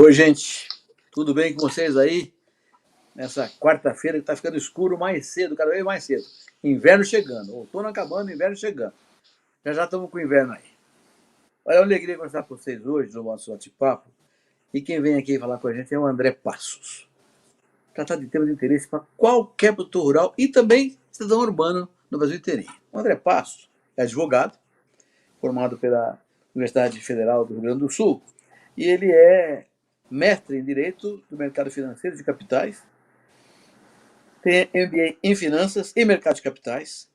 Oi, gente. Tudo bem com vocês aí? Nessa quarta-feira que está ficando escuro mais cedo, cada vez mais cedo. Inverno chegando. Outono acabando, inverno chegando. Já estamos com o inverno aí. Olha, é uma alegria conversar com vocês hoje no nosso bate-papo. E quem vem aqui falar com a gente é o André Passos. Tratar de temas de interesse para qualquer produtor rural e também cidadão urbano no Brasil inteirinho. O André Passos é advogado, formado pela Universidade Federal do Rio Grande do Sul, e ele é mestre em Direito do Mercado Financeiro de Capitais, tem MBA em Finanças e Mercado de Capitais.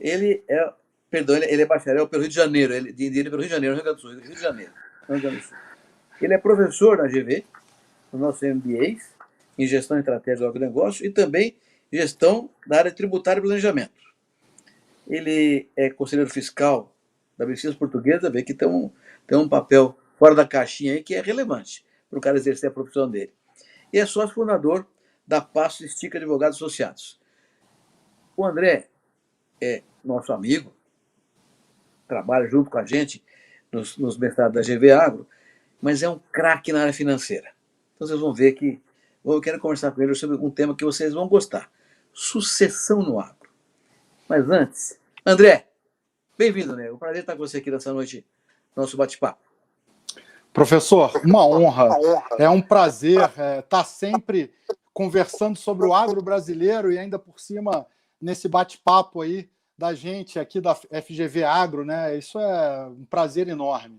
Ele é bacharel pelo Rio de Janeiro, pelo Rio de Janeiro, Rio Grande do Sul, Rio de Janeiro, Rio Grande do Sul. Ele é professor na GV, nos nossos MBAs, em Gestão e Estratégia do Agronegócio e também Gestão da área tributária e planejamento. Ele é conselheiro fiscal da Beneficência Portuguesa, vê que tem um papel fora da caixinha aí que é relevante para o cara exercer a profissão dele. E é sócio fundador da Passos Estica Advogados Associados. O André é nosso amigo, trabalha junto com a gente nos mestrados da GV Agro, mas é um craque na área financeira. Então vocês vão ver que eu quero conversar com ele sobre um tema que vocês vão gostar: sucessão no agro. Mas antes, André, bem-vindo, né? É um prazer estar com você aqui nessa noite, nosso bate-papo. Professor, uma honra. É um prazer estar sempre conversando sobre o agro brasileiro e ainda por cima nesse bate-papo aí da gente aqui da FGV Agro, né? Isso é um prazer enorme.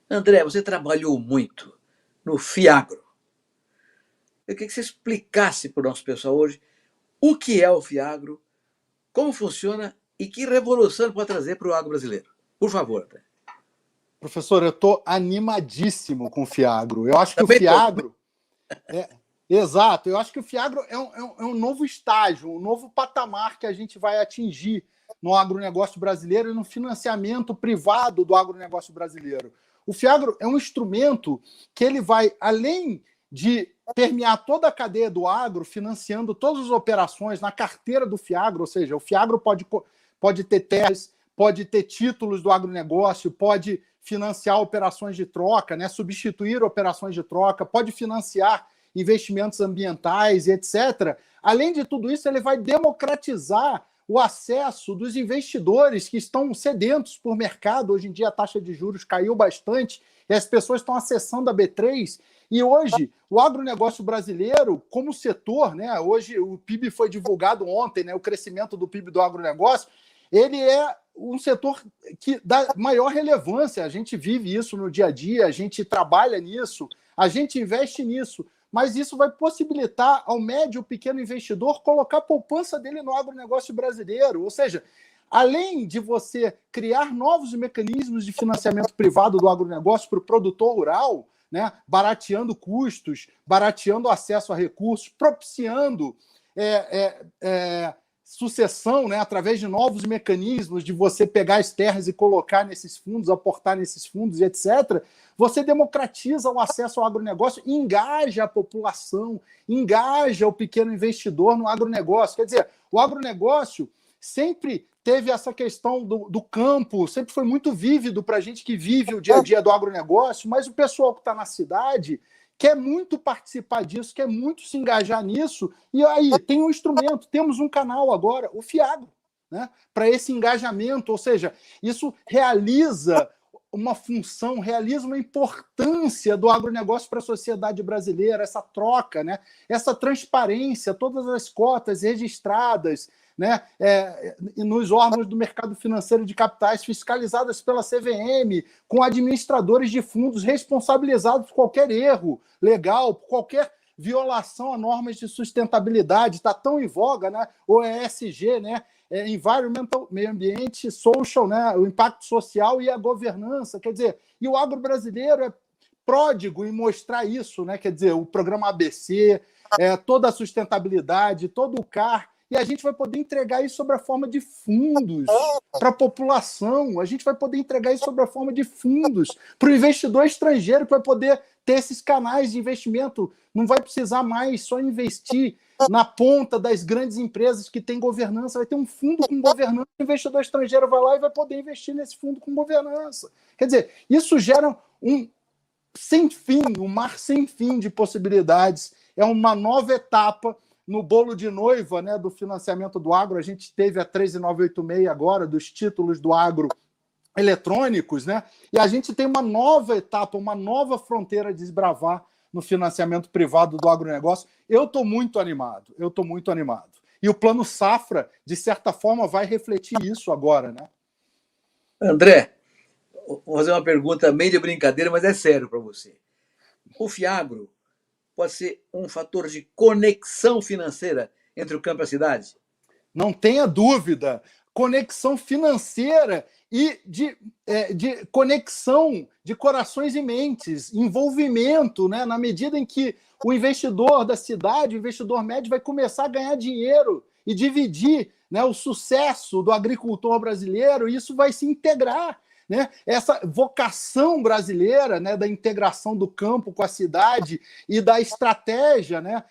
André, você trabalhou muito no FIAGRO. Eu queria que você explicasse para o nosso pessoal hoje o que é o FIAGRO, como funciona e que revolução pode trazer para o agro brasileiro. Por favor, André. Professor, eu estou animadíssimo com o FIAGRO. Eu acho que o FIAGRO... Exato, eu acho que o FIAGRO é um novo estágio, um novo patamar que a gente vai atingir no agronegócio brasileiro e no financiamento privado do agronegócio brasileiro. O FIAGRO é um instrumento que ele vai, além de permear toda a cadeia do agro, financiando todas as operações na carteira do FIAGRO, ou seja, o FIAGRO pode ter terras, pode ter títulos do agronegócio, pode financiar operações de troca, né, substituir operações de troca, pode financiar investimentos ambientais, etc. Além de tudo isso, ele vai democratizar o acesso dos investidores que estão sedentos por mercado. Hoje em dia a taxa de juros caiu bastante e as pessoas estão acessando a B3. E hoje, o agronegócio brasileiro, como setor, né, hoje o PIB foi divulgado ontem, né, o crescimento do PIB do agronegócio, ele é um setor que dá maior relevância. A gente vive isso no dia a dia, a gente trabalha nisso, a gente investe nisso, mas isso vai possibilitar ao médio e pequeno investidor colocar a poupança dele no agronegócio brasileiro. Ou seja, além de você criar novos mecanismos de financiamento privado do agronegócio para o produtor rural, né, barateando custos, barateando acesso a recursos, propiciando sucessão, né, através de novos mecanismos de você pegar as terras e colocar nesses fundos, aportar nesses fundos, etc., você democratiza o acesso ao agronegócio e engaja a população, engaja o pequeno investidor no agronegócio. Quer dizer, o agronegócio sempre teve essa questão do campo, sempre foi muito vívido para a gente que vive o dia a dia do agronegócio, mas o pessoal que está na cidade quer muito participar disso, quer muito se engajar nisso, e aí tem um instrumento, temos um canal agora, o FIAGRO, né, para esse engajamento, ou seja, isso realiza uma função, realiza uma importância do agronegócio para a sociedade brasileira, essa troca, né, essa transparência, todas as cotas registradas, né, nos órgãos do mercado financeiro de capitais fiscalizadas pela CVM, com administradores de fundos responsabilizados por qualquer erro legal, por qualquer violação a normas de sustentabilidade. Está tão em voga, né, o ESG, né, Environmental, meio ambiente, social, né, o impacto social e a governança. Quer dizer, e o agro brasileiro é pródigo em mostrar isso, né, quer dizer, o programa ABC, toda a sustentabilidade, todo o CAR. E a gente vai poder entregar isso sob a forma de fundos para a população. A gente vai poder entregar isso sob a forma de fundos para o investidor estrangeiro, que vai poder ter esses canais de investimento. Não vai precisar mais só investir na ponta das grandes empresas que têm governança. Vai ter um fundo com governança. O investidor estrangeiro vai lá e vai poder investir nesse fundo com governança. Quer dizer, isso gera sem fim, um mar sem fim de possibilidades. É uma nova etapa no bolo de noiva, né, do financiamento do agro. A gente teve a 13986 agora, dos títulos do agro eletrônicos, né? E a gente tem uma nova etapa, uma nova fronteira a desbravar no financiamento privado do agronegócio. Eu estou muito animado. E o Plano Safra, de certa forma, vai refletir isso agora, né? André, vou fazer uma pergunta meio de brincadeira, mas é sério para você. O Fiagro pode ser um fator de conexão financeira entre o campo e a cidade? Não tenha dúvida. Conexão financeira e de conexão de corações e mentes, envolvimento, né? Na medida em que o investidor da cidade, o investidor médio, vai começar a ganhar dinheiro e dividir, né, o sucesso do agricultor brasileiro, e isso vai se integrar. Né? Essa vocação brasileira, né, da integração do campo com a cidade e da estratégia, né,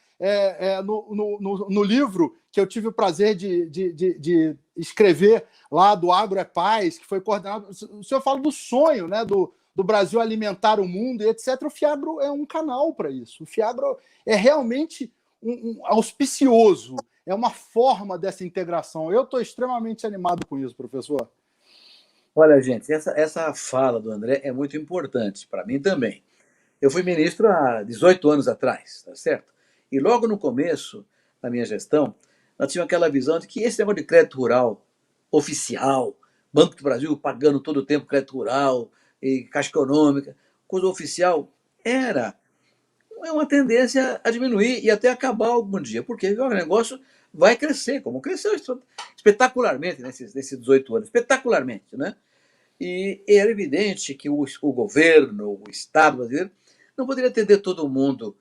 no livro que eu tive o prazer de escrever lá do Agro é Paz, que foi coordenado. O senhor fala do sonho, né, do Brasil alimentar o mundo e etc. O Fiagro é um canal para isso. O Fiagro é realmente um auspicioso, é uma forma dessa integração. Eu estou extremamente animado com isso, professor. Olha, gente, essa fala do André é muito importante, para mim também. Eu fui ministro há 18 anos atrás, tá certo? E logo no começo da minha gestão, nós tínhamos aquela visão de que esse negócio de crédito rural oficial, Banco do Brasil pagando todo o tempo crédito rural, e Caixa Econômica, coisa oficial, era uma tendência a diminuir e até acabar algum dia, porque o negócio vai crescer, como cresceu espetacularmente nesses 18 anos, espetacularmente, né? E era evidente que o governo, o Estado brasileiro, não poderia atender todo mundo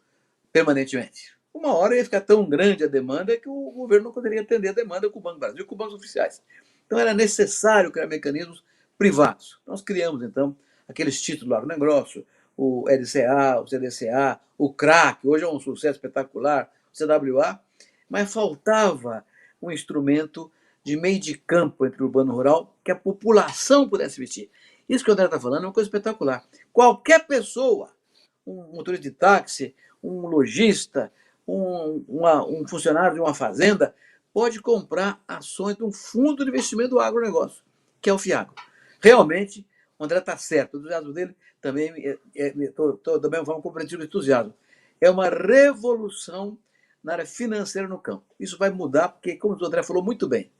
permanentemente. Uma hora ia ficar tão grande a demanda que o governo não poderia atender a demanda com o Banco do Brasil, com bancos oficiais. Então era necessário criar mecanismos privados. Nós criamos, então, aqueles títulos do agronegócio, o LCA, o CDCA, o CRA, que hoje é um sucesso espetacular, o CWA, mas faltava um instrumento de meio de campo entre o urbano e o rural que a população pudesse vestir. Isso que o André está falando é uma coisa espetacular. Qualquer pessoa, um motorista de táxi, um lojista, um funcionário de uma fazenda, pode comprar ações de um fundo de investimento do agronegócio, que é o Fiagro. Realmente, o André está certo, o entusiasmo dele também, estou da mesma forma compreendido o entusiasmo. É uma revolução na área financeira no campo. Isso vai mudar, porque, como o André falou muito bem,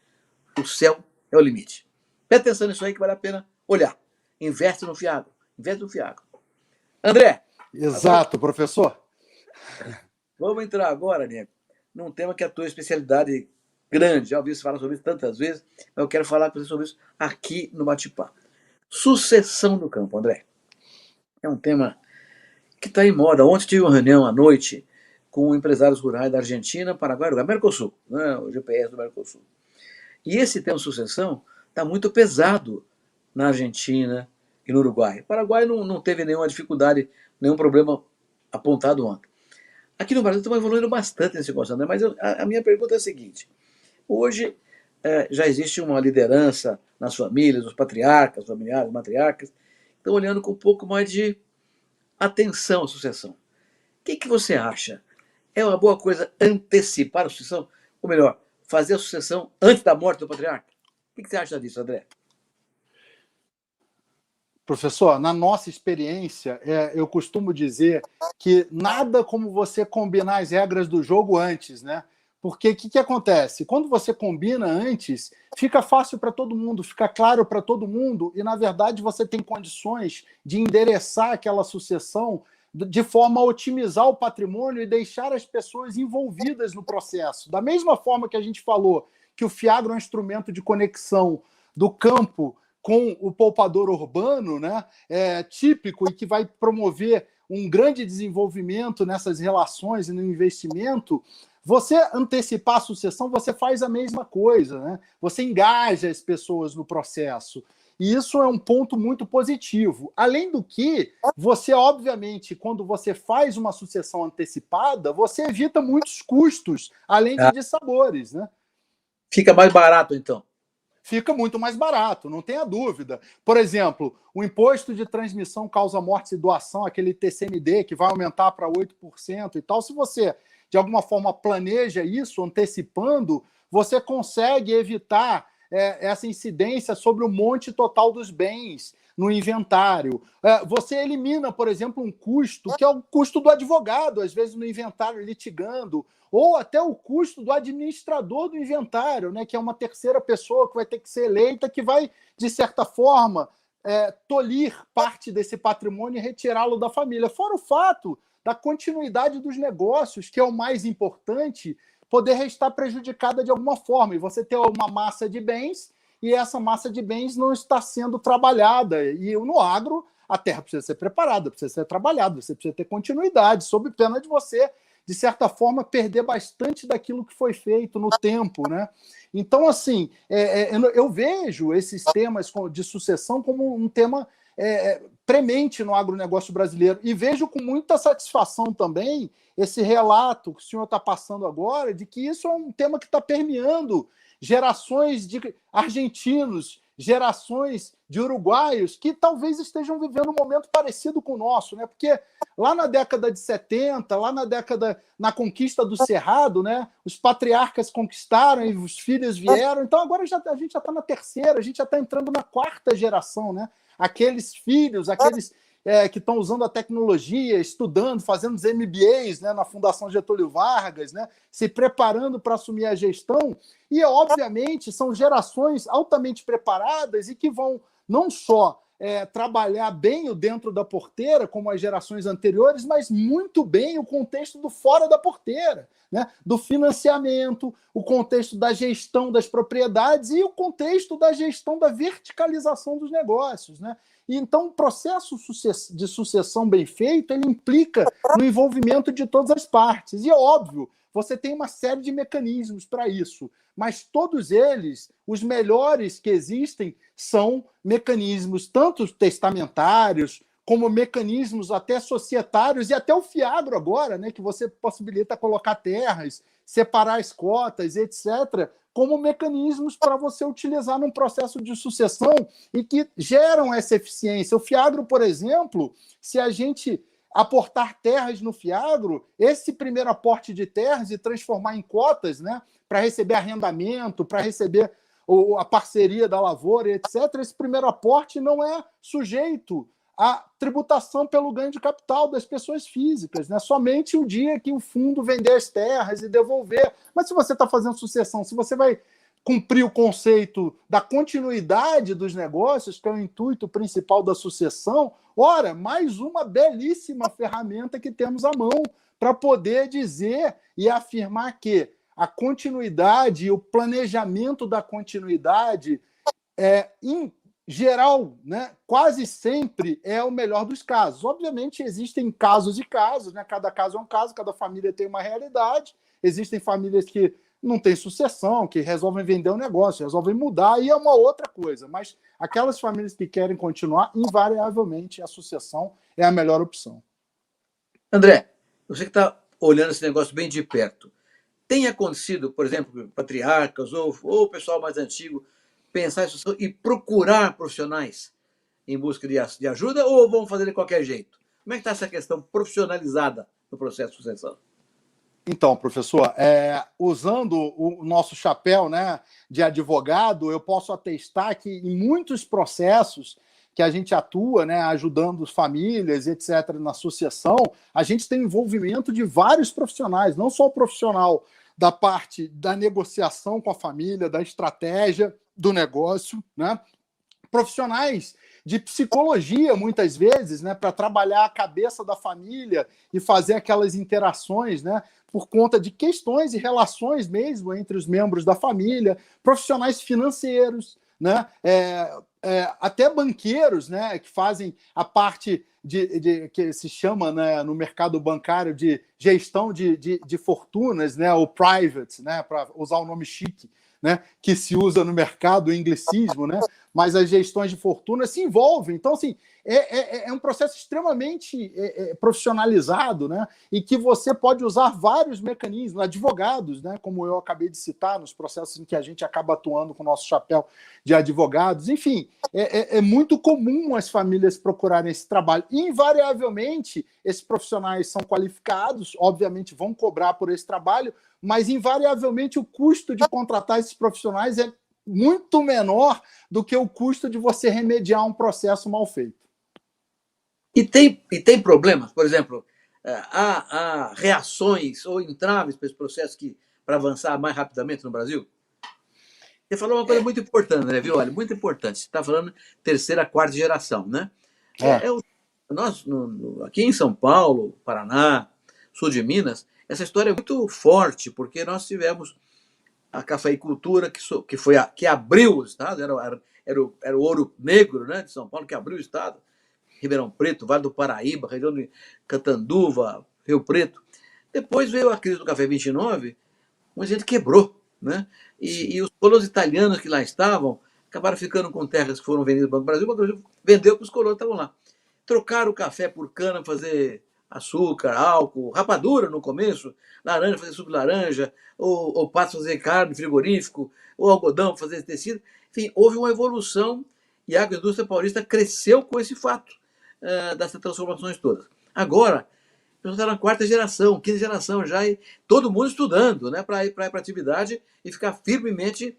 o céu é o limite. Presta atenção nisso aí que vale a pena olhar. Investe no Fiagro. Investe no Fiagro. André. Exato, agora, professor. Vamos entrar agora, Nego, num tema que é a tua especialidade grande. Já ouvi você falar sobre isso tantas vezes, mas eu quero falar com você sobre isso aqui no Bate-Papo. Sucessão do campo, André. É um tema que está em moda. Ontem tive uma reunião à noite com empresários rurais da Argentina, Paraguai, Uruguai, Mercosul, né? O GPS do Mercosul. E esse tema de sucessão está muito pesado na Argentina e no Uruguai. O Paraguai não teve nenhuma dificuldade, nenhum problema apontado ontem. Aqui no Brasil estamos evoluindo bastante nesse negócio, né? Mas a minha pergunta é a seguinte. Hoje já existe uma liderança nas famílias, os patriarcas, familiares, matriarcas, estão olhando com um pouco mais de atenção à sucessão. O que você acha? É uma boa coisa antecipar a sucessão? Ou melhor, fazer a sucessão antes da morte do patriarca? O que você acha disso, André? Professor, na nossa experiência, eu costumo dizer que nada como você combinar as regras do jogo antes, né? Porque o que acontece? Quando você combina antes, fica fácil para todo mundo, fica claro para todo mundo, e, na verdade, você tem condições de endereçar aquela sucessão de forma a otimizar o patrimônio e deixar as pessoas envolvidas no processo. Da mesma forma que a gente falou que o Fiagro é um instrumento de conexão do campo com o poupador urbano, né, típico e que vai promover um grande desenvolvimento nessas relações e no investimento, você antecipar a sucessão, você faz a mesma coisa, né? Você engaja as pessoas no processo. E isso é um ponto muito positivo. Além do que, você, obviamente, quando você faz uma sucessão antecipada, você evita muitos custos, além de dissabores, né? Fica mais barato, então. fica muito mais barato, não tenha dúvida. Por exemplo, o imposto de transmissão, causa, morte e doação, aquele TCMD, que vai aumentar para 8% e tal, se você, de alguma forma, planeja isso, antecipando, você consegue evitar essa incidência sobre o monte total dos bens no inventário. Você elimina, por exemplo, um custo, que é o custo do advogado, às vezes no inventário litigando, ou até o custo do administrador do inventário, né, que é uma terceira pessoa que vai ter que ser eleita, que vai, de certa forma, tolir parte desse patrimônio e retirá-lo da família. Fora o fato da continuidade dos negócios, que é o mais importante, poder estar prejudicada de alguma forma, e você ter uma massa de bens, e essa massa de bens não está sendo trabalhada. E no agro, a terra precisa ser preparada, precisa ser trabalhada, você precisa ter continuidade, sob pena de você, de certa forma, perder bastante daquilo que foi feito no tempo, né? Então, assim, eu vejo esses temas de sucessão como um tema premente no agronegócio brasileiro, e vejo com muita satisfação também esse relato que o senhor está passando agora, de que isso é um tema que está permeando gerações de argentinos, gerações de uruguaios que talvez estejam vivendo um momento parecido com o nosso, né? Porque lá na década de 70, lá na conquista do Cerrado, né? Os patriarcas conquistaram e os filhos vieram. Então agora a gente já está na terceira, a gente já está entrando na quarta geração, né? Aqueles filhos, aqueles que estão usando a tecnologia, estudando, fazendo os MBAs, né, na Fundação Getúlio Vargas, né, se preparando para assumir a gestão. E, obviamente, são gerações altamente preparadas e que vão não só trabalhar bem o dentro da porteira, como as gerações anteriores, mas muito bem o contexto do fora da porteira, né? Do financiamento, o contexto da gestão das propriedades e o contexto da gestão da verticalização dos negócios, né? E então, o processo de sucessão bem feito, ele implica no envolvimento de todas as partes. E é óbvio, você tem uma série de mecanismos para isso, mas todos eles, os melhores que existem, são mecanismos tanto testamentários, como mecanismos até societários, e até o FIAGRO agora, né, que você possibilita colocar terras, separar as cotas, etc., como mecanismos para você utilizar num processo de sucessão e que geram essa eficiência. O FIAGRO, por exemplo, se a gente aportar terras no FIAGRO, esse primeiro aporte de terras e transformar em cotas, né, para receber arrendamento, para receber a parceria da lavoura, etc., esse primeiro aporte não é sujeito à tributação pelo ganho de capital das pessoas físicas, né? Somente o dia que o fundo vender as terras e devolver. Mas se você está fazendo sucessão, se você vai cumprir o conceito da continuidade dos negócios, que é o intuito principal da sucessão, ora, mais uma belíssima ferramenta que temos à mão para poder dizer e afirmar que a continuidade e o planejamento da continuidade, em geral, né, quase sempre é o melhor dos casos. Obviamente, existem casos e casos, né? Cada caso é um caso, cada família tem uma realidade. Existem famílias que não têm sucessão, que resolvem vender o negócio, resolvem mudar, e é uma outra coisa. Mas aquelas famílias que querem continuar, invariavelmente, a sucessão é a melhor opção. André, você que está olhando esse negócio bem de perto, tem acontecido, por exemplo, patriarcas ou o pessoal mais antigo pensar isso e procurar profissionais em busca de ajuda, ou vão fazer de qualquer jeito? Como é que está essa questão profissionalizada no processo de sucessão? Então, professor, usando o nosso chapéu, né, de advogado, eu posso atestar que em muitos processos que a gente atua, né, ajudando famílias, etc., na sucessão, a gente tem envolvimento de vários profissionais, não só o profissional da parte da negociação com a família, da estratégia do negócio, né? Profissionais de psicologia, muitas vezes, né, para trabalhar a cabeça da família e fazer aquelas interações, né, por conta de questões e relações mesmo entre os membros da família, profissionais financeiros, né, até banqueiros, né, que fazem a parte que se chama, né, no mercado bancário de gestão de fortunas, né, o private, né, para usar o nome chique, né, que se usa no mercado, o anglicismo, né, mas as gestões de fortuna se envolvem. Então, assim, é um processo extremamente profissionalizado, né? E que você pode usar vários mecanismos, advogados, né? Como eu acabei de citar, nos processos em que a gente acaba atuando com o nosso chapéu de advogados. Enfim, é muito comum as famílias procurarem esse trabalho. E, invariavelmente, esses profissionais são qualificados, obviamente vão cobrar por esse trabalho, mas, invariavelmente, o custo de contratar esses profissionais é muito menor do que o custo de você remediar um processo mal feito. E tem problemas, por exemplo, há reações ou entraves para esse processo para avançar mais rapidamente no Brasil? Você falou uma coisa muito importante, né, viu? Olha, muito importante. Você está falando terceira, quarta geração, né? Nós, aqui em São Paulo, Paraná, sul de Minas, essa história é muito forte, porque nós tivemos a cafeicultura que abriu o Estado, era o ouro negro, né, de São Paulo, que abriu o Estado. Ribeirão Preto, Vale do Paraíba, região de Catanduva, Rio Preto. Depois veio a crise do café 29, muita gente quebrou, né? E os colonos italianos que lá estavam acabaram ficando com terras que foram vendidas para o Banco do Brasil vendeu para os colonos que estavam lá. Trocaram o café por cana, fazer açúcar, álcool, rapadura no começo, laranja, fazer suco de laranja, ou pato fazer carne, frigorífico, ou algodão, fazer tecido. Enfim, houve uma evolução e a agroindústria paulista cresceu com esse fato dessas transformações todas. Agora, eu estou na quarta geração, quinta geração já, e todo mundo estudando, né, para ir para a atividade e ficar firmemente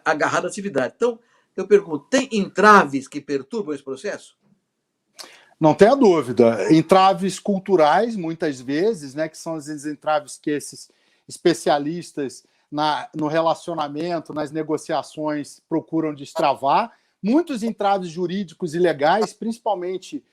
agarrado à atividade. Então, eu pergunto, tem entraves que perturbam esse processo? Não tenha dúvida. Entraves culturais, muitas vezes, né, que são as entraves que esses especialistas no relacionamento, nas negociações, procuram destravar. Muitos entraves jurídicos e legais, principalmente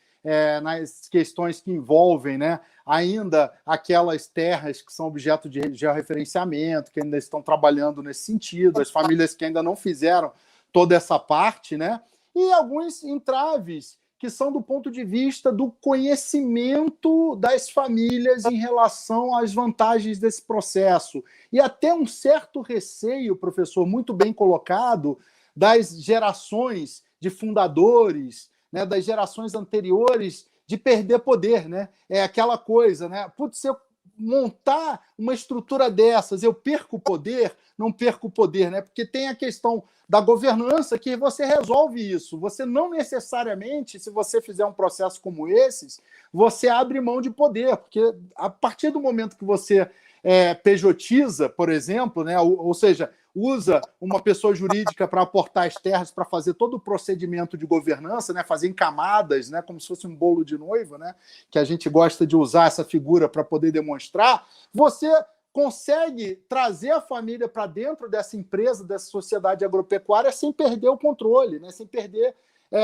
nas questões que envolvem, né, ainda aquelas terras que são objeto de georreferenciamento, que ainda estão trabalhando nesse sentido, as famílias que ainda não fizeram toda essa parte, né, e alguns entraves que são do ponto de vista do conhecimento das famílias em relação às vantagens desse processo. E até um certo receio, professor, muito bem colocado, das gerações de fundadores, né, das gerações anteriores, de perder poder. Né? É aquela coisa, né? Putz, se eu montar uma estrutura dessas, eu perco o poder? Não perco o poder, né? Porque tem a questão da governança que você resolve isso. Você não necessariamente, se você fizer um processo como esses, você abre mão de poder, porque a partir do momento que você pejotiza, por exemplo, né, ou seja, usa uma pessoa jurídica para aportar as terras, para fazer todo o procedimento de governança, né, fazer em camadas, né, como se fosse um bolo de noiva, né, que a gente gosta de usar essa figura para poder demonstrar, você consegue trazer a família para dentro dessa empresa, dessa sociedade agropecuária, sem perder o controle, né, sem perder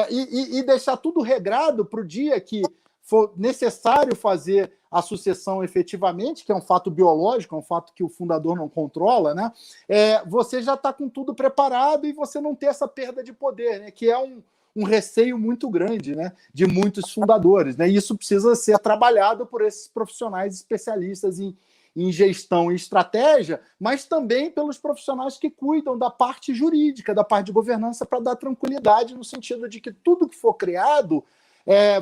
e deixar tudo regrado para o dia que for necessário fazer a sucessão efetivamente, que é um fato biológico, é um fato que o fundador não controla, né? Você já está com tudo preparado e você não ter essa perda de poder, né? Que é um receio muito grande, né? De muitos fundadores, né? E isso precisa ser trabalhado por esses profissionais especialistas em gestão e estratégia, mas também pelos profissionais que cuidam da parte jurídica, da parte de governança, para dar tranquilidade no sentido de que tudo que for criado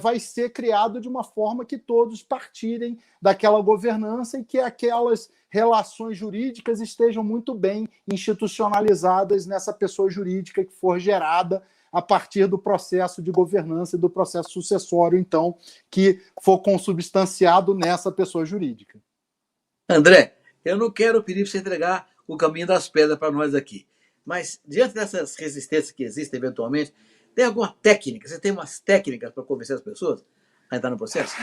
vai ser criado de uma forma que todos partirem daquela governança e que aquelas relações jurídicas estejam muito bem institucionalizadas nessa pessoa jurídica que for gerada a partir do processo de governança e do processo sucessório, então, que for consubstanciado nessa pessoa jurídica. André, eu não quero pedir para você entregar o caminho das pedras para nós aqui, mas diante dessas resistências que existem eventualmente, tem alguma técnica? Você tem umas técnicas para convencer as pessoas a entrar no processo?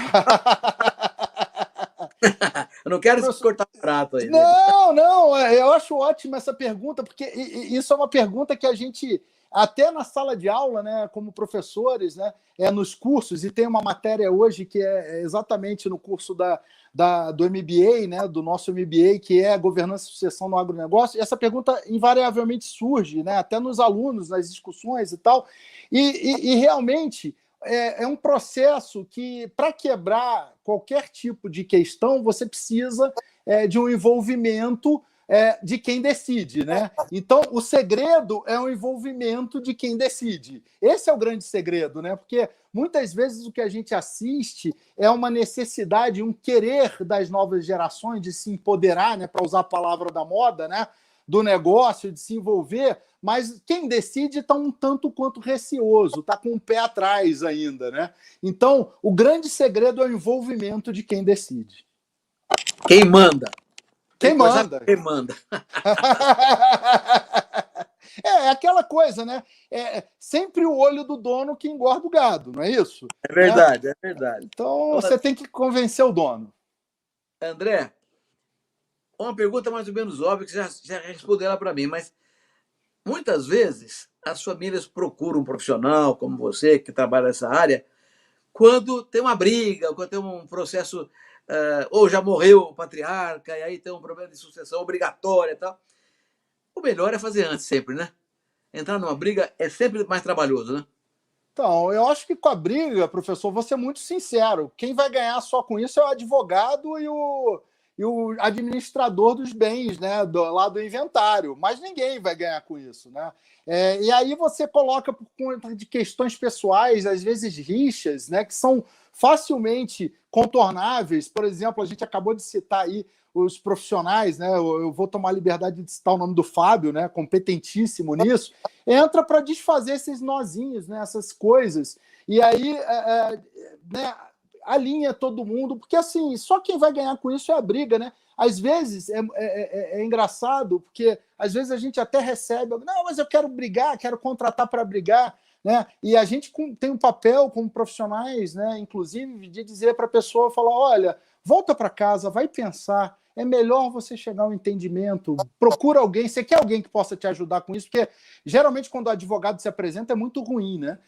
Eu não quero cortar o prato aí. Não, eu acho ótima essa pergunta, porque isso é uma pergunta que a gente, até na sala de aula, né, como professores, né, nos cursos, e tem uma matéria hoje que é exatamente no curso do MBA, né, do nosso MBA, que é Governança e Sucessão no Agronegócio, e essa pergunta invariavelmente surge, né, até nos alunos, nas discussões e tal, e realmente é um processo que, para quebrar qualquer tipo de questão, você precisa de um envolvimento de quem decide, né? Então, o segredo é o envolvimento de quem decide. Esse é o grande segredo, né? Porque muitas vezes o que a gente assiste é uma necessidade, um querer das novas gerações de se empoderar, né? Para usar a palavra da moda, né? Do negócio, de se envolver, mas quem decide está um tanto quanto receoso, está com o pé atrás ainda, né? Então, o grande segredo é o envolvimento de quem decide. Quem manda? Quem manda? Quem manda. É aquela coisa, né? Sempre o olho do dono que engorda o gado, não é isso? É verdade, é verdade. Então, você tem que convencer o dono. André, uma pergunta mais ou menos óbvia, que já respondeu ela para mim, mas muitas vezes as famílias procuram um profissional como você, que trabalha nessa área, quando tem uma briga, quando tem um processo, ou já morreu o patriarca, e aí tem um problema de sucessão obrigatória e tal. O melhor é fazer antes, sempre, né? Entrar numa briga é sempre mais trabalhoso, né? Então, eu acho que com a briga, professor, vou ser muito sincero. Quem vai ganhar só com isso é o advogado e o administrador dos bens, né, lá do inventário. Mas ninguém vai ganhar com isso, né? E aí você coloca por conta de questões pessoais, às vezes rixas, né, que são facilmente contornáveis. Por exemplo, a gente acabou de citar aí os profissionais, né? Eu vou tomar a liberdade de citar o nome do Fábio, né, competentíssimo nisso, entra para desfazer esses nozinhos, né, essas coisas. E aí né, alinha todo mundo, porque assim, só quem vai ganhar com isso é a briga, né? Às vezes é engraçado, porque às vezes a gente até recebe, não, mas eu quero brigar, quero contratar para brigar, né? E a gente tem um papel como profissionais, né, inclusive, de dizer para a pessoa, falar, olha, volta para casa, vai pensar, é melhor você chegar a um entendimento, procura alguém, você quer alguém que possa te ajudar com isso, porque geralmente quando o advogado se apresenta é muito ruim, né?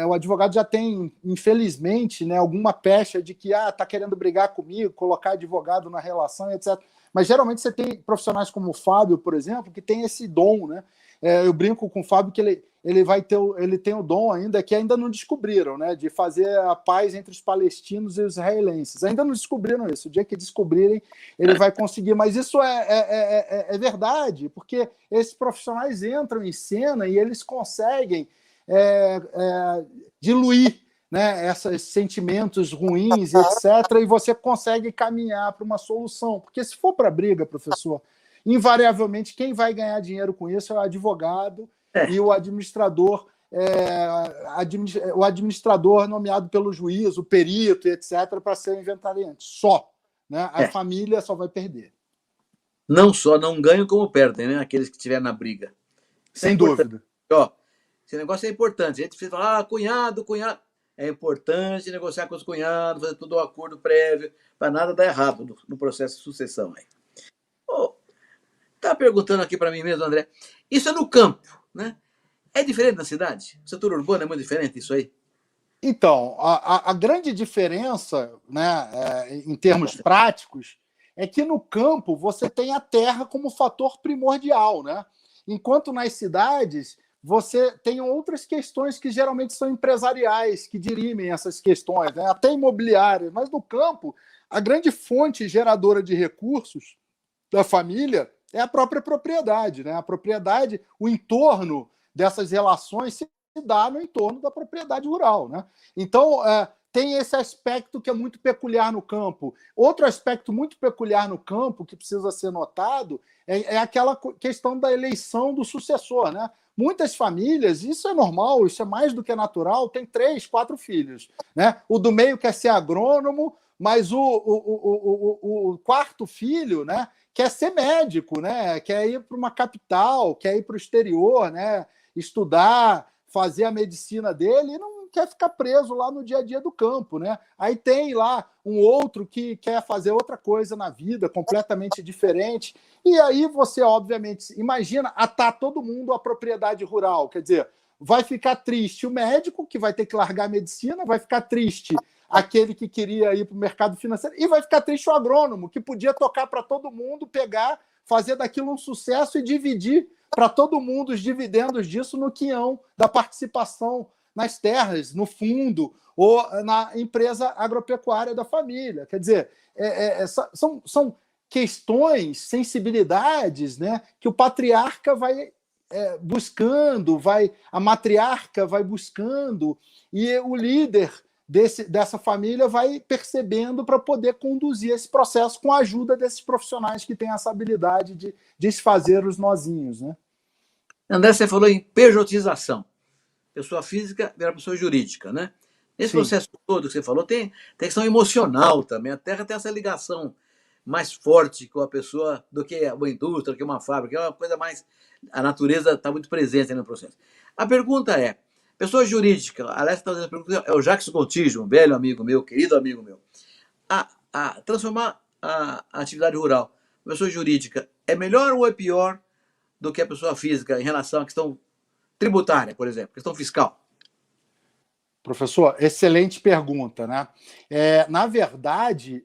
O advogado já tem, infelizmente, né, alguma pecha de que tá querendo brigar comigo, colocar advogado na relação, etc. Mas geralmente você tem profissionais como o Fábio, por exemplo, que tem esse dom, né? Eu brinco com o Fábio que ele tem o dom ainda, que ainda não descobriram, né, de fazer a paz entre os palestinos e os israelenses. Ainda não descobriram isso. O dia que descobrirem, ele vai conseguir. Mas isso é verdade, porque esses profissionais entram em cena e eles conseguem diluir, né, esses sentimentos ruins, etc., e você consegue caminhar para uma solução. Porque se for para briga, professor, invariavelmente quem vai ganhar dinheiro com isso é o advogado e o administrador, o administrador nomeado pelo juiz, o perito, etc., para ser o inventariante. Só. Né? A família só vai perder. Não só não ganham, como perdem, né? Aqueles que estiverem na briga. Sem dúvida. Ó, esse negócio é importante. A gente precisa falar, cunhado. É importante negociar com os cunhados, fazer tudo um acordo prévio, para nada dar errado no processo de sucessão. Tá perguntando aqui para mim mesmo, André. Isso é no campo, né? É diferente na cidade? O setor urbano é muito diferente isso aí? Então, a grande diferença, né, em termos práticos, é que no campo você tem a terra como fator primordial, né? Enquanto nas cidades você tem outras questões que geralmente são empresariais, que dirimem essas questões, né? Até imobiliárias. Mas no campo, a grande fonte geradora de recursos da família é a própria propriedade, né? A propriedade, o entorno dessas relações se dá no entorno da propriedade rural, né? Então, tem esse aspecto que é muito peculiar no campo. Outro aspecto muito peculiar no campo, que precisa ser notado, é aquela questão da eleição do sucessor, né? Muitas famílias, isso é normal, isso é mais do que natural, tem 3, 4 filhos, né? O do meio quer ser agrônomo, mas o quarto filho, né, quer ser médico, né? Quer ir para uma capital, quer ir para o exterior, né? Estudar, fazer a medicina dele e não quer ficar preso lá no dia a dia do campo, né? Aí tem lá um outro que quer fazer outra coisa na vida, completamente diferente. E aí você, obviamente, imagina atar todo mundo à propriedade rural. Quer dizer, vai ficar triste o médico, que vai ter que largar a medicina, vai ficar triste aquele que queria ir para o mercado financeiro, e vai ficar triste o agrônomo, que podia tocar para todo mundo, pegar, fazer daquilo um sucesso e dividir para todo mundo os dividendos disso no quião da participação nas terras, no fundo, ou na empresa agropecuária da família. Quer dizer, são questões, sensibilidades, né, que o patriarca vai buscando, a matriarca vai buscando, e o líder dessa família vai percebendo para poder conduzir esse processo com a ajuda desses profissionais que têm essa habilidade de desfazer os nozinhos, né? André, você falou em pejotização. Pessoa física vira pessoa jurídica, né? Nesse Sim. processo todo que você falou, tem questão emocional também. A Terra tem essa ligação mais forte com a pessoa do que uma indústria, do que uma fábrica. É uma coisa mais... A natureza está muito presente no processo. A pergunta é, pessoa jurídica, aliás, está fazendo a pergunta, é o Jacques Gontijo, um velho amigo meu, querido amigo meu. Transformar a atividade rural em pessoa jurídica é melhor ou é pior do que a pessoa física em relação à questão tributária, por exemplo, questão fiscal? Professor, excelente pergunta, né? Na verdade,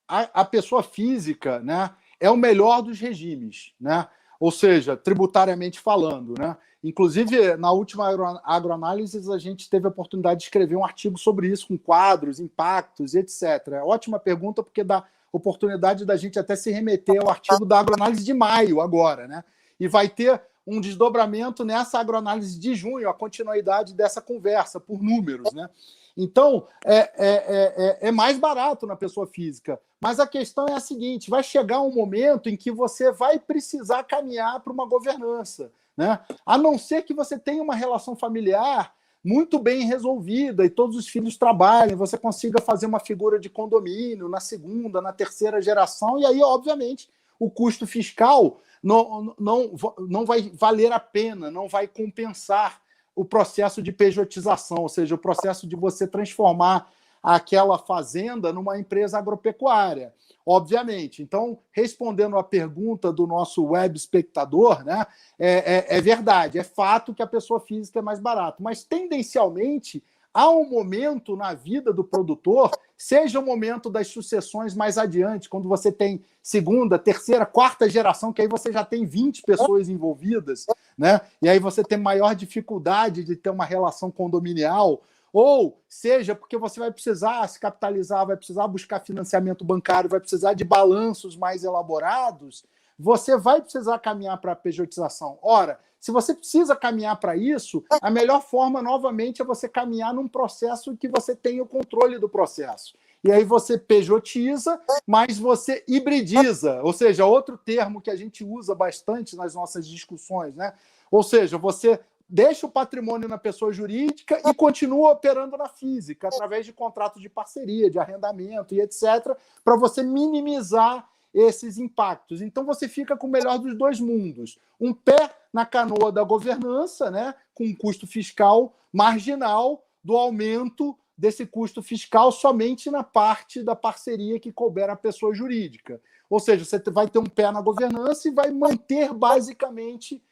a pessoa física, né, é o melhor dos regimes, né? Ou seja, tributariamente falando, né? Inclusive, na última agroanálise, a gente teve a oportunidade de escrever um artigo sobre isso, com quadros, impactos, etc. Ótima pergunta, porque dá oportunidade da gente até se remeter ao artigo da agroanálise de maio agora, né? E vai ter um desdobramento nessa agroanálise de junho, a continuidade dessa conversa, por números, né? Então, é mais barato na pessoa física. Mas a questão é a seguinte, vai chegar um momento em que você vai precisar caminhar para uma governança, né? A não ser que você tenha uma relação familiar muito bem resolvida e todos os filhos trabalhem, você consiga fazer uma figura de condomínio na segunda, na terceira geração, e aí, obviamente, o custo fiscal não vai valer a pena, não vai compensar o processo de pejotização, ou seja, o processo de você transformar aquela fazenda numa empresa agropecuária, obviamente. Então, respondendo à pergunta do nosso web espectador, né, é verdade, é fato que a pessoa física é mais barato, mas tendencialmente há um momento na vida do produtor, seja o momento das sucessões mais adiante, quando você tem segunda, terceira, quarta geração, que aí você já tem 20 pessoas envolvidas, né? E aí você tem maior dificuldade de ter uma relação condominial, ou seja, porque você vai precisar se capitalizar, vai precisar buscar financiamento bancário, vai precisar de balanços mais elaborados, você vai precisar caminhar para a pejotização. Ora, se você precisa caminhar para isso, a melhor forma, novamente, é você caminhar num processo que você tenha o controle do processo. E aí você pejotiza, mas você hibridiza, ou seja, outro termo que a gente usa bastante nas nossas discussões, né? Ou seja, você deixa o patrimônio na pessoa jurídica e continua operando na física, através de contratos de parceria, de arrendamento e etc., para você minimizar esses impactos. Então você fica com o melhor dos dois mundos. Um pé na canoa da governança, né, com um custo fiscal marginal do aumento desse custo fiscal somente na parte da parceria que couber à pessoa jurídica. Ou seja, você vai ter um pé na governança e vai manter basicamente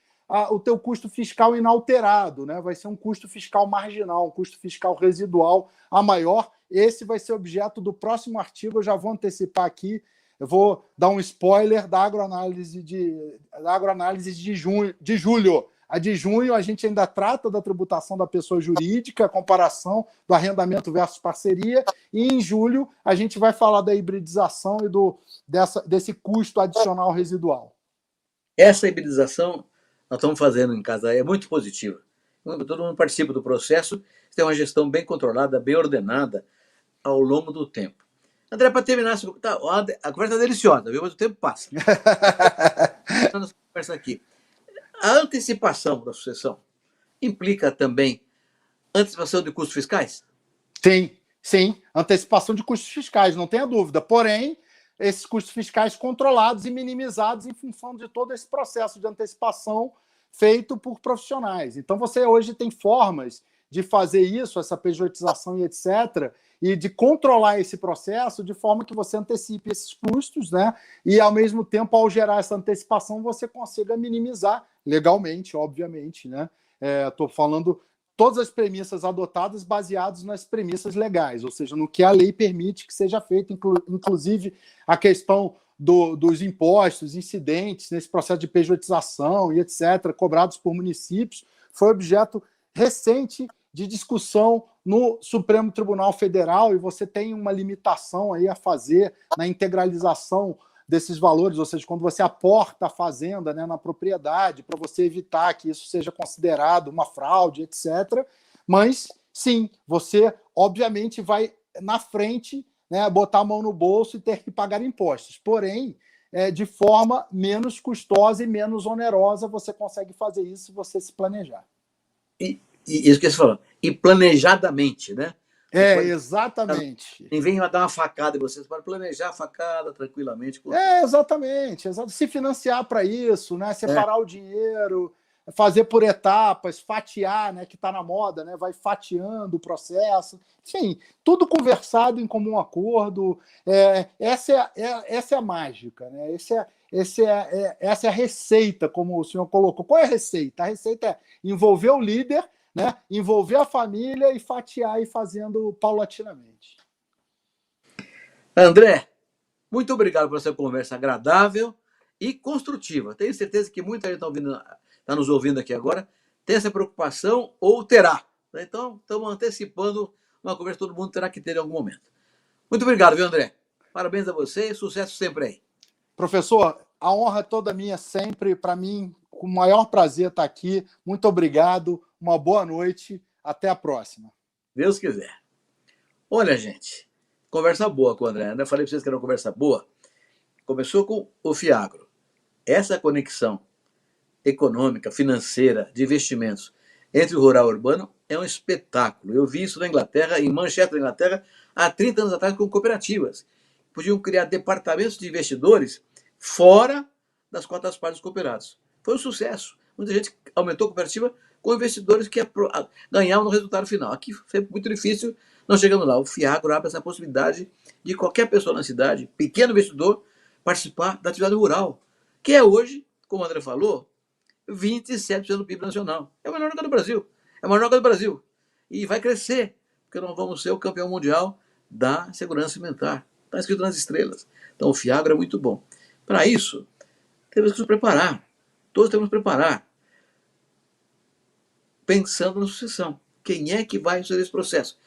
o teu custo fiscal inalterado, né? Vai ser um custo fiscal marginal, um custo fiscal residual a maior. Esse vai ser objeto do próximo artigo, eu já vou antecipar aqui. Eu vou dar um spoiler da agroanálise de julho. A de junho a gente ainda trata da tributação da pessoa jurídica, a comparação do arrendamento versus parceria, e em julho a gente vai falar da hibridização e desse custo adicional residual. Essa hibridização nós estamos fazendo em casa, é muito positiva. Todo mundo participa do processo, tem uma gestão bem controlada, bem ordenada ao longo do tempo. André, para terminar, a conversa é deliciosa, viu? Mas o tempo passa. Nossa conversa aqui. A antecipação da sucessão implica também antecipação de custos fiscais? Sim. Antecipação de custos fiscais, não tenha dúvida. Porém, esses custos fiscais controlados e minimizados em função de todo esse processo de antecipação feito por profissionais. Então, você hoje tem formas de fazer isso, essa pejotização e etc., e de controlar esse processo de forma que você antecipe esses custos, né? E, ao mesmo tempo, ao gerar essa antecipação, você consiga minimizar legalmente, obviamente, né? Estou falando todas as premissas adotadas baseadas nas premissas legais, ou seja, no que a lei permite que seja feito, inclusive a questão dos impostos, incidentes nesse processo de pejotização e etc., cobrados por municípios, foi objeto recente de discussão no Supremo Tribunal Federal, e você tem uma limitação aí a fazer na integralização desses valores, ou seja, quando você aporta a fazenda, né, na propriedade, para você evitar que isso seja considerado uma fraude, etc. Mas, sim, você, obviamente, vai na frente, né, botar a mão no bolso e ter que pagar impostos. Porém, de forma menos custosa e menos onerosa, você consegue fazer isso se você se planejar. E isso que você falou, e planejadamente, né? Você pode, Exatamente. em vez de dar uma facada em você pode planejar a facada tranquilamente. Exatamente. Se financiar para isso, né? Separar o dinheiro, fazer por etapas, fatiar, né? Que está na moda, né? Vai fatiando o processo. Enfim, tudo conversado em comum acordo. Essa é a mágica, né? Essa é a receita, como o senhor colocou. Qual é a receita? A receita é envolver o líder, né? Envolver a família e fatiar e fazendo paulatinamente. André, muito obrigado por essa conversa agradável e construtiva. Tenho certeza que muita gente está nos ouvindo aqui agora, tem essa preocupação ou terá. Então, estamos antecipando uma conversa que todo mundo terá que ter em algum momento. Muito obrigado, viu, André? Parabéns a você e sucesso sempre aí. Professor, a honra é toda minha sempre. Para mim, com o maior prazer estar aqui. Muito obrigado. Uma boa noite. Até a próxima. Deus quiser. Olha, gente, conversa boa com o André. Eu falei para vocês que era uma conversa boa. Começou com o Fiagro. Essa conexão econômica, financeira, de investimentos entre o rural e o urbano é um espetáculo. Eu vi isso na Inglaterra, em Manchester, na Inglaterra, há 30 anos atrás, com cooperativas. Podiam criar departamentos de investidores fora das cotas partes dos cooperados. Foi um sucesso. Muita gente aumentou a cooperativa com investidores que ganhavam no resultado final. Aqui foi muito difícil, não chegando lá. O Fiagro abre essa possibilidade de qualquer pessoa na cidade, pequeno investidor, participar da atividade rural, que é hoje, como o André falou, 27% do PIB nacional. É o menor do Brasil. É o maior do Brasil. E vai crescer, porque nós vamos ser o campeão mundial da segurança alimentar. Está escrito nas estrelas. Então o Fiagro é muito bom. Para isso, temos que nos preparar. Todos temos que nos preparar. Pensando na sucessão. Quem é que vai fazer esse processo?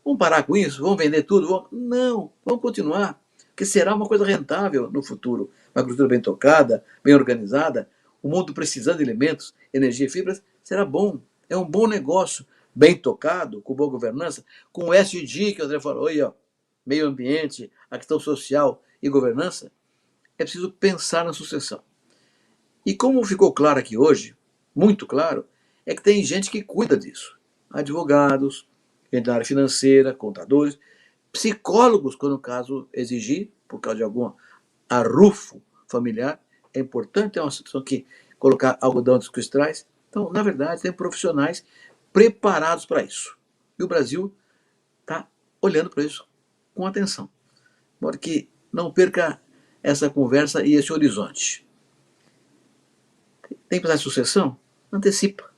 Vamos parar com isso? Vamos vender tudo? Não, vamos continuar. Porque será uma coisa rentável no futuro. Uma agricultura bem tocada, bem organizada, o mundo precisando de alimentos, energia e fibras, será bom. É um bom negócio, bem tocado, com boa governança, com o SDG que o André falou, aí, ó, meio ambiente, a questão social e governança. É preciso pensar na sucessão. E como ficou claro aqui hoje, muito claro, é que tem gente que cuida disso. Advogados, gente da área financeira, contadores, psicólogos, quando o caso exigir, por causa de algum arrufo familiar, é importante ter uma situação que colocar algodão dos cristais. Então, na verdade, tem profissionais preparados para isso. E o Brasil está olhando para isso com atenção. Para que não perca essa conversa e esse horizonte. Tem que pensar em sucessão? Antecipa.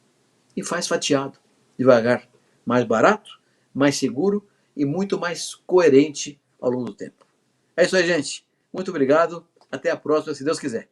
E faz fatiado, devagar. Mais barato, mais seguro e muito mais coerente ao longo do tempo. É isso aí, gente. Muito obrigado. Até a próxima, se Deus quiser.